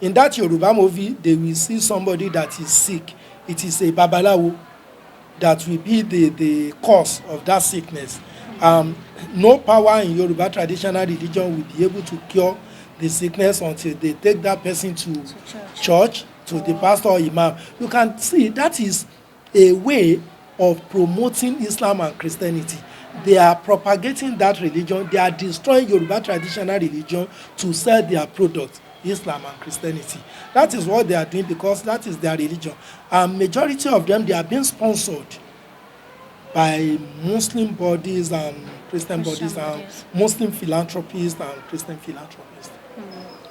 In that Yoruba movie, they will see somebody that is sick. It is a babalawo that will be the cause of that sickness. No power in Yoruba traditional religion will be able to cure the sickness until they take that person to church, to the pastor or imam. You can see that is a way of promoting Islam and Christianity. They are propagating that religion. They are destroying Yoruba traditional religion to sell their product, Islam and Christianity. That is what they are doing because that is their religion. And majority of them, they are being sponsored by Muslim bodies and Christian bodies and Muslim philanthropists and Christian philanthropists.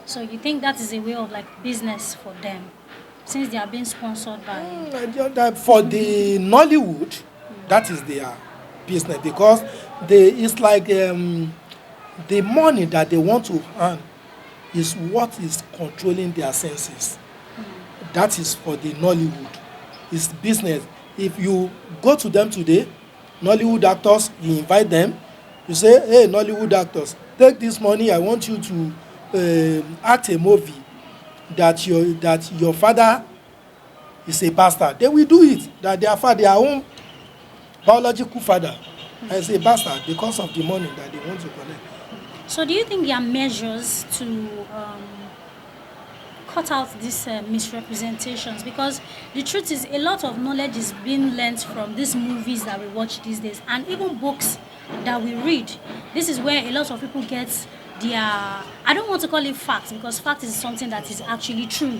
So you think that is a way of like business for them, since they are being sponsored by... For the Nollywood, that is their business because it's like the money that they want to earn is what is controlling their senses. That is for the Nollywood. It's business. If you go to them today, Nollywood actors, you invite them, you say, hey, Nollywood actors, take this money, I want you to act a movie that your father is a pastor. They will do it, that their own biological father is a bastard because of the money that they want to collect. So do you think there are measures to cut out these misrepresentations? Because the truth is a lot of knowledge is being learned from these movies that we watch these days and even books that we read. This is where a lot of people get their, I don't want to call it facts because fact is something that is actually true,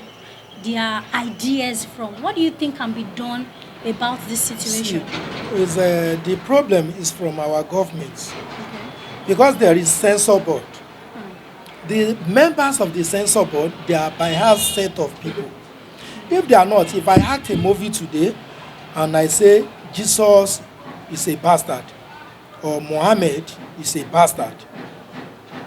their ideas from. What do you think can be done about this situation? The problem is from our governments. Okay. because there is censor board. The members of the censor board, they are biased set of people. If they are not, if I act a movie today and I say Jesus is a bastard or Muhammad is a bastard,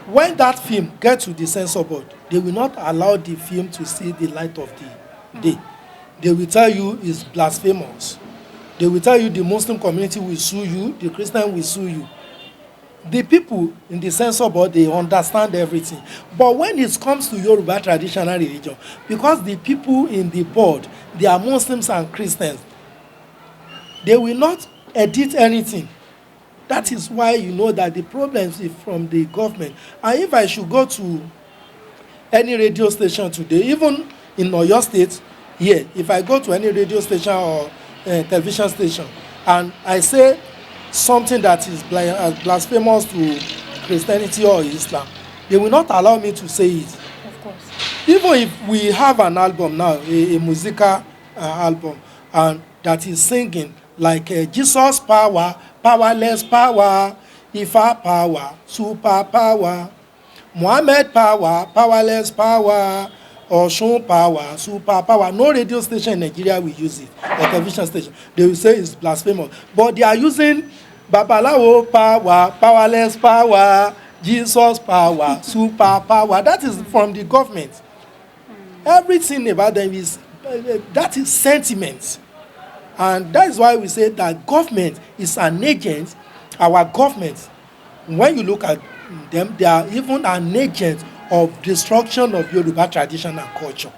when that film gets to the censor board, they will not allow the film to see the light of the day. They will tell you it's blasphemous. They will tell you the Muslim community will sue you, the Christian will sue you. The people in the censor board, they understand everything. But when it comes to Yoruba traditional religion, because the people in the board, they are Muslims and Christians, they will not edit anything. That is why you know that the problems is from the government. And if I should go to any radio station today, even in Oyo State, here, if I go to any radio station or television station, and I say something that is blasphemous to Christianity or Islam, they will not allow me to say it. Of course. Even if we have an album now, a musical album, and that is singing like Jesus power, powerless power, Ifa power, super power, Muhammad power, powerless power, Osun power, super power. No radio station in Nigeria will use it, or television station. They will say it's blasphemous. But they are using Babalawo power, powerless power, Jesus power, super power. That is from the government. Everything about them is, that is sentiment. And that is why we say that government is an agent. Our government, when you look at them, they are even an agent of destruction of Yoruba tradition and culture.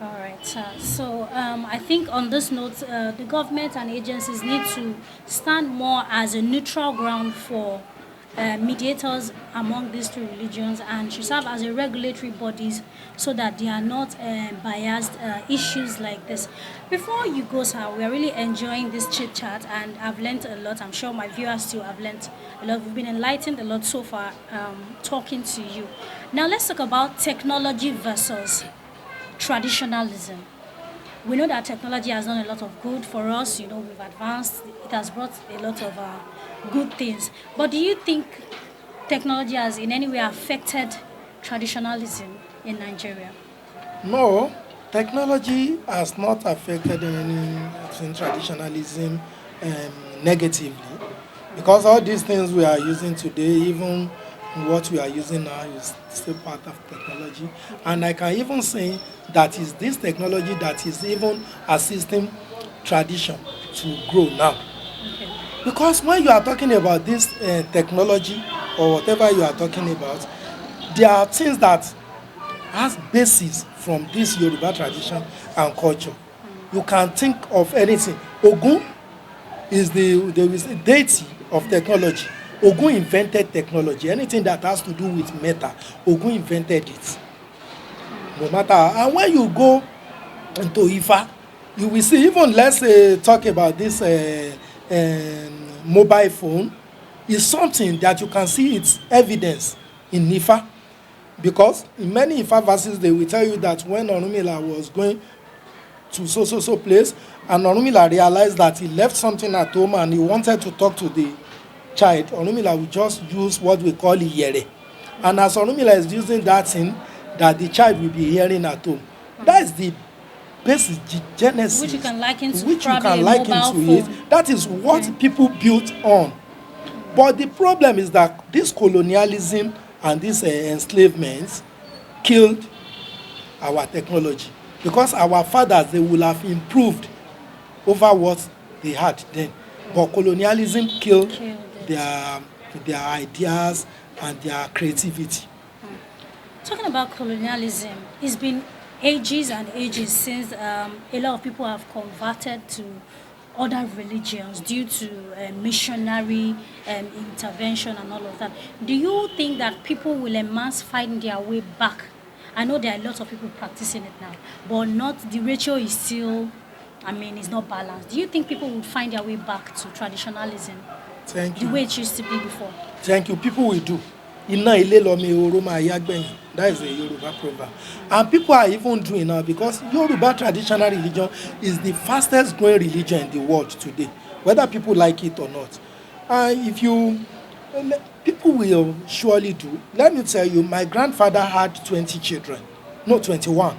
All right. So I think on this note, the government and agencies need to stand more as a neutral ground for mediators among these two religions, and should serve as a regulatory bodies so that they are not biased issues like this. Before you go, sir, we are really enjoying this chit chat, and I've learned a lot. I'm sure my viewers too have learned a lot. We've been enlightened a lot so far talking to you. Now let's talk about technology versus traditionalism. We know that technology has done a lot of good for us. You know, we've advanced. It has brought a lot of good things. But do you think technology has in any way affected traditionalism in Nigeria? No, technology has not affected any traditionalism negatively, because all these things we are using today, even what we are using now, is still part of technology. And I can even say that is this technology that is even assisting tradition to grow now. Okay. Because when you are talking about this technology or whatever you are talking about, there are things that has basis from this Yoruba tradition and culture. You can think of anything. Ogun is the deity of technology. Ogun invented technology. Anything that has to do with metal, Ogun invented it. No matter. And when you go into Ifa, you will see, even let's talk about this mobile phone, is something that you can see its evidence in Ifa. Because in many Ifa verses, they will tell you that when Orunmila was going to so place, and Orunmila realized that he left something at home and he wanted to talk to the child, Orunmila will just use what we call Iyere. And as Orunmila is using that thing, that the child will be hearing at home. That is the basis, the genesis, Which you can liken to which you probably can a liken mobile to it. phone. That is what Okay. people built on. But the problem is that this colonialism and this enslavement killed our technology, because our fathers, they will have improved over what they had then. But colonialism killed Killed it. their ideas and their creativity. Talking about colonialism, it's been ages and ages since a lot of people have converted to other religions due to missionary intervention and all of that. Do you think that people will en masse find their way back? I know there are lots of people practicing it now, but not the ratio is still, it's not balanced. Do you think people will find their way back to traditionalism Thank the you. way it used to be before? Thank you. People will do. Iná ilé lọmọ ehoro máa yá gbẹ̀yìn. That is a Yoruba proverb. And people are even doing now, because Yoruba traditional religion is the fastest growing religion in the world today, whether people like it or not. And if you People will surely do. Let me tell you, my grandfather had 20 children, no, 21.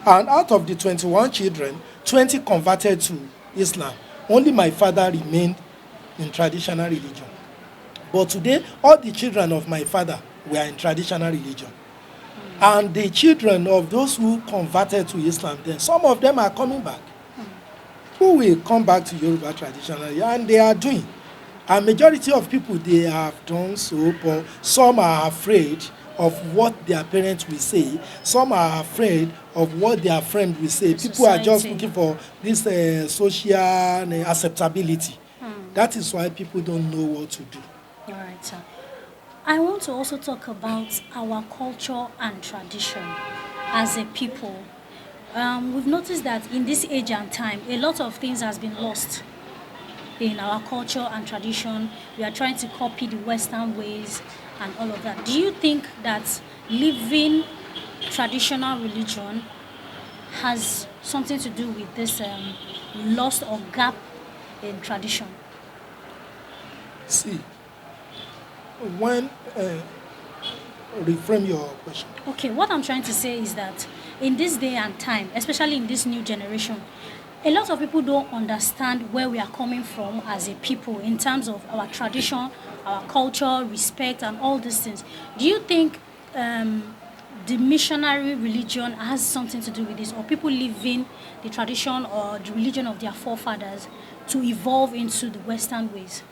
And out of the 21 children, 20 converted to Islam. Only my father remained in traditional religion. But today, all the children of my father were in traditional religion. And the children of those who converted to Islam, then some of them are coming back. Who will come back to Yoruba traditionally, and they are doing. A majority of people, they have done so, but some are afraid of what their parents will say. Some are afraid of what their friend will say. People are just Society. looking for this social acceptability. That is why people don't know what to do. All right, sir. I want to also talk about our culture and tradition as a people. We've noticed that in this age and time, a lot of things has been lost in our culture and tradition. We are trying to copy the Western ways and all of that. Do you think that living traditional religion has something to do with this loss or gap in tradition? See, when reframe your question. Okay, what I'm trying to say is that in this day and time, especially in this new generation, a lot of people don't understand where we are coming from as a people in terms of our tradition, our culture, respect, and all these things. Do you think the missionary religion has something to do with this, or people living the tradition or the religion of their forefathers to evolve into the Western ways?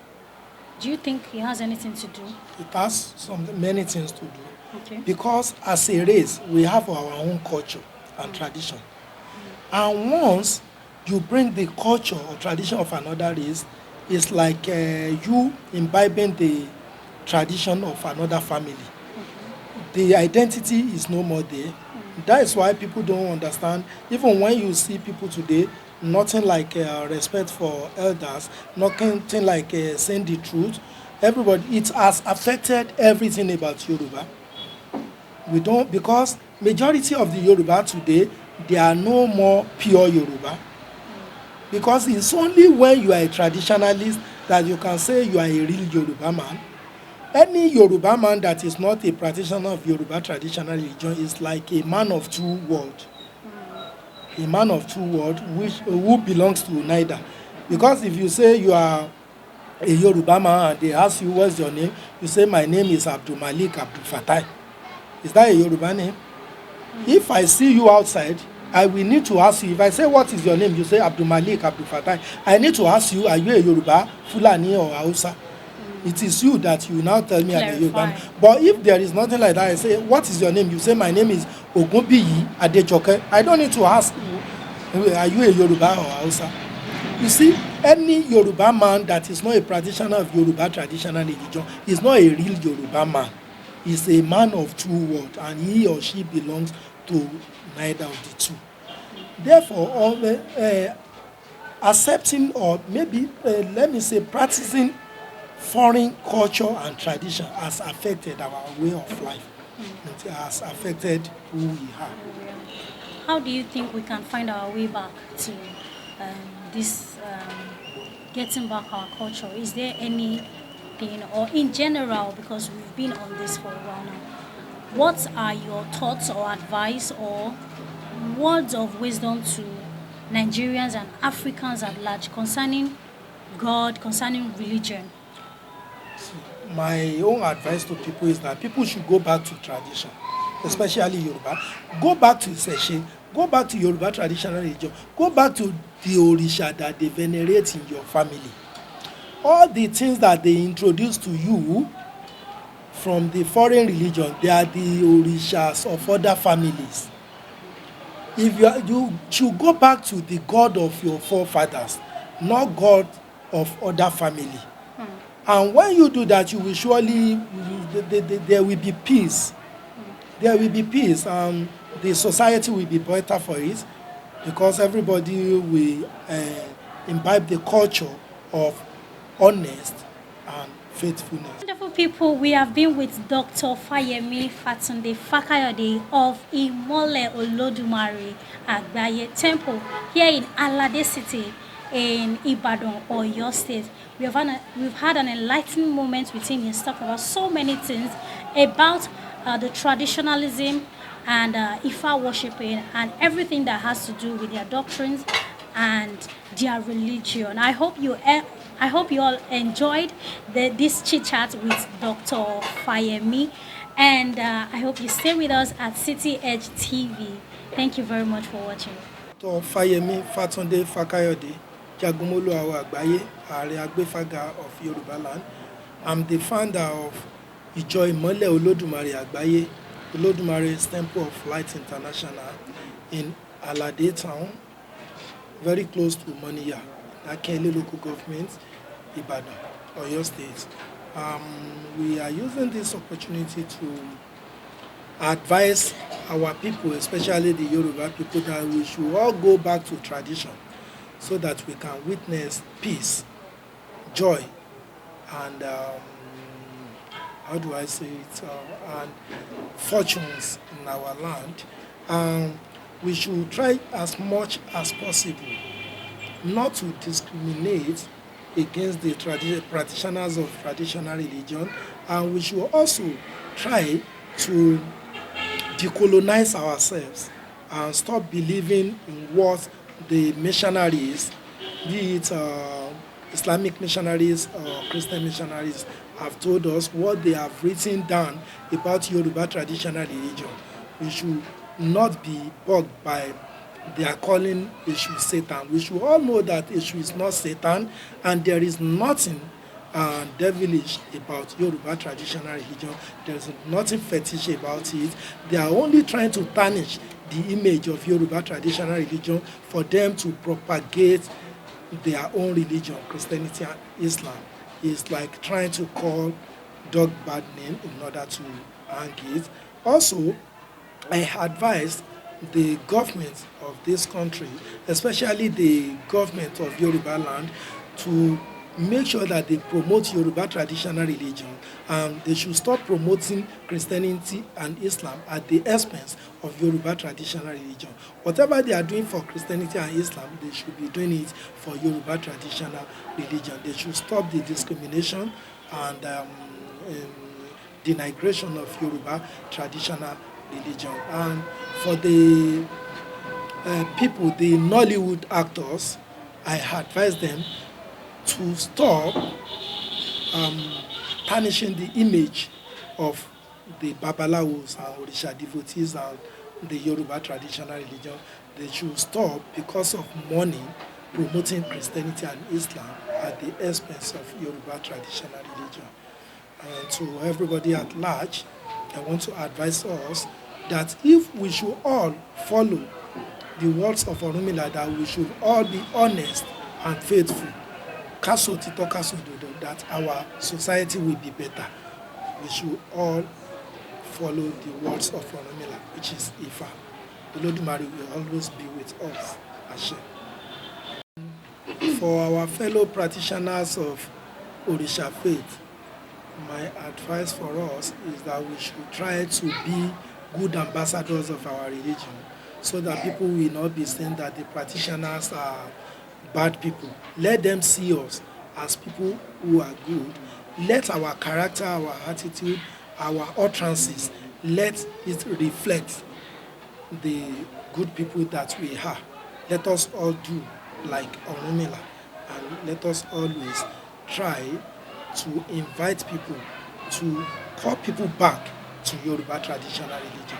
Do you think it has anything to do? It has many things to do. Okay. Because as a race, we have our own culture and tradition. And once you bring the culture or tradition of another race, it's like you imbibing the tradition of another family. The identity is no more there. That is why people don't understand. Even when you see people today, nothing like respect for elders, nothing like saying the truth. Everybody, it has affected everything about Yoruba. We don't, because majority of the Yoruba today, they are no more pure Yoruba. Because it's only when you are a traditionalist that you can say you are a real Yoruba man. Any Yoruba man that is not a practitioner of Yoruba traditional religion is like a man of two worlds. A man of two worlds who belongs to neither. Because if you say you are a Yoruba man and they ask you what's your name, you say my name is Abdul Malik Abdul Fatai. Is that a Yoruba name? If I see you outside, I will need to ask you. If I say what is your name, you say Abdul Malik Abdul Fatai. I need to ask you, are you a Yoruba, Fulani or Hausa? It is you that you now tell me I'm a Yoruba man. But if there is nothing like that, I say, what is your name? You say my name is Ogunbiyi Adejoke. I don't need to ask you, are you a Yoruba or Hausa? You see, any Yoruba man that is not a practitioner of Yoruba traditional religion is not a real Yoruba man. He's a man of two worlds, and he or she belongs to neither of the two. Therefore, accepting or maybe, let me say, practicing foreign culture and tradition has affected our way of life. It has affected who we are. How do you think we can find our way back to this getting back our culture? Is there anything, or in general, because we've been on this for a while now, what are your thoughts or advice or words of wisdom to Nigerians and Africans at large concerning God, concerning religion? My own advice to people is that people should go back to tradition, especially Yoruba. Go back to Seshe, go back to Yoruba traditional religion, go back to the Orisha that they venerate in your family. All the things that they introduce to you from the foreign religion, they are the Orishas of other families. If you should go back to the God of your forefathers, not God of other family. And when you do that, you will surely, there will be peace. There will be peace, and the society will be better for it, because everybody will imbibe the culture of honest and faithfulness. Wonderful people, we have been with Dr. Fayemi Fatunde Fakayode of Imole Olodumare Agbaye Temple here in Alade City in Ibadan or your state. We've had an enlightening moment with him. He's talked about so many things about the traditionalism and Ifa worshiping and everything that has to do with their doctrines and their religion. I hope you all enjoyed this chit chat with Dr. Fayemi, and I hope you stay with us at City Edge TV. Thank you very much for watching. Dr. Fáyẹmí Fátúndé Fákáyọ̀dé, Jagunmólú Àwọ̀ Àgbáyé, Ààrẹ Agbéfága of Yorùbá Land. I'm the founder of Ìjọ Ìmọ́lẹ̀ Olódùmarè Àgbáyé, Olódùmarè's Temple of Light International in Alade Town, very close to Moniya, Akele local government, Ibadan, Oyo State. We are using this opportunity to advise our people, especially the Yoruba people, that we should all go back to tradition so that we can witness peace, joy, and how do I say it, and fortunes in our land. We should try as much as possible not to discriminate against the practitioners of traditional religion, and we should also try to decolonize ourselves and stop believing in what the missionaries, be it Islamic missionaries or Christian missionaries, have told us, what they have written down about Yoruba traditional religion. We should not be bugged by their calling Eshu Satan. We should all know that Eshu is not Satan, and there is nothing devilish about Yoruba traditional religion. There's nothing fetish about it. They are only trying to tarnish the image of Yoruba traditional religion for them to propagate their own religion, Christianity and Islam. It's like trying to call dog bad name in order to hang it. Also, I advise the government of this country, especially the government of Yoruba land, to make sure that they promote Yoruba traditional religion, and they should stop promoting Christianity and Islam at the expense of Yoruba traditional religion. Whatever they are doing for Christianity and Islam, they should be doing it for Yoruba traditional religion. They should stop the discrimination and denigration of Yoruba traditional religion. And for the people, the Nollywood actors, I advise them to stop tarnishing the image of the Babalawos and Orisha devotees and the Yoruba traditional religion. They should stop, because of money, promoting Christianity and Islam at the expense of Yoruba traditional religion. And to everybody at large, I want to advise us that if we should all follow the words of Orunmila, that we should all be honest and faithful, that our society will be better. We should all follow the words of Orunmila, which is Ifa. The Olodumare will always be with us. Ashe. For our fellow practitioners of Orisha faith, my advice for us is that we should try to be good ambassadors of our religion, so that people will not be saying that the practitioners are bad people. Let them see us as people who are good. Let our character, our attitude, our utterances, let it reflect the good people that we are. Let us all do like Orunmila, and let us always try to invite people, to call people back to Yoruba traditional religion.